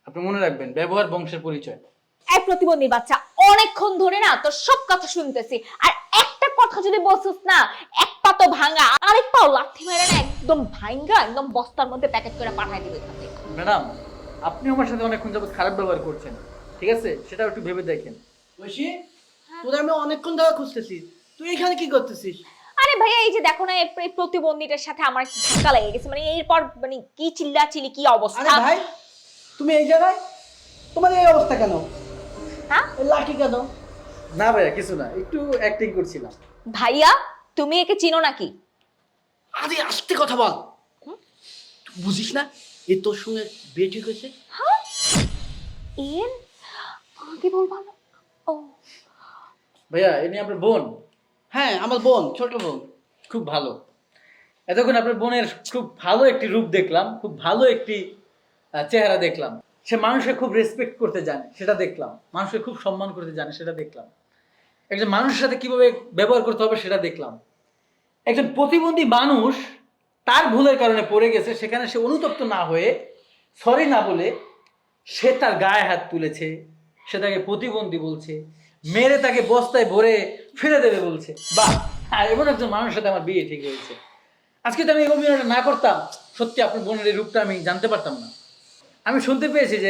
আপনি মনে রাখবেন, ব্যবহার বংশের পরিচয়। এই প্রতিবন্ধী বাচ্চা, অনেকক্ষণ ধরে না তোর সব কথা শুনতেছি, আর একটা কথা যদি বলছিস না, এক পা তো ভাঙা, আরেক পাও লাথি মেরে না একদম ভাঙ্গা একদম বস্তার মধ্যে প্যাকেট করে পাঠাই দিবে এখান থেকে। ম্যাডাম, আপনি আমার সাথে অনেকক্ষণ যাবত খারাপ ব্যবহার করছেন, ঠিক আছে? সেটা একটু ভেবে দেখেন। ঐশী, তোরা আমি অনেকক্ষণ ধরে খুঁজতেছি, তুই এখানে কি করতেছিস? আরে ভাইয়া, এই যে দেখো না, এই প্রতিবন্ধীটার সাথে আমার ধাক্কা লেগে গেছে, মানে এরপর মানে কি চিল্লাচিল্লি, কি আরে অবস্থা। ভাই, তুমি এই জায়গায়, তোমার এই অবস্থা কেন? হ্যাঁ এই লাঠি কেন? না ভাইয়া, কিছু না, একটু অ্যাক্টিং করছিলাম। ভাইয়া, তুমি একে চিনো নাকি? আরে আস্তে কথা বল। তুই বুঝিস না এই তোর সঙ্গে বিয়ে ঠিক হয়েছে? হ্যাঁ, এর আগে বলবা না? ও ভাইয়া, এনে আপনার বোন হ্যাঁ, আমার বোন, ছোট বোন। খুব ভালো। এতক্ষণ আপনার বোনের খুব ভালো একটি রূপ দেখলাম, খুব ভালো একটি চেহারা দেখলাম। সে মানুষকে খুব রেসপেক্ট করতে জানে, সেটা দেখলাম। মানুষকে খুব সম্মান করতে জানে, সেটা দেখলাম। একজন মানুষের সাথে কিভাবে ব্যবহার করতে হবে, সেটা দেখলাম। একজন প্রতিবন্ধী মানুষ তার ভুলের কারণে পড়ে গেছে, সেখানে সে অনুতপ্ত না হয়ে, সরি না বলে, সে তার গায়ে হাত তুলেছে, সে তাকে প্রতিবন্ধী বলছে, মেরে তাকে বস্তায় ভরে ফেলে দেবে বলছে। বাহ, আর এমন একজন মানুষের সাথে আমার বিয়ে ঠিক হয়েছে। আজকে তো আমি এই অভিনয়টা না করতাম, সত্যি আপনার বোনের এই রূপটা আমি জানতে পারতাম না। আমি শুনতে পেয়েছি যে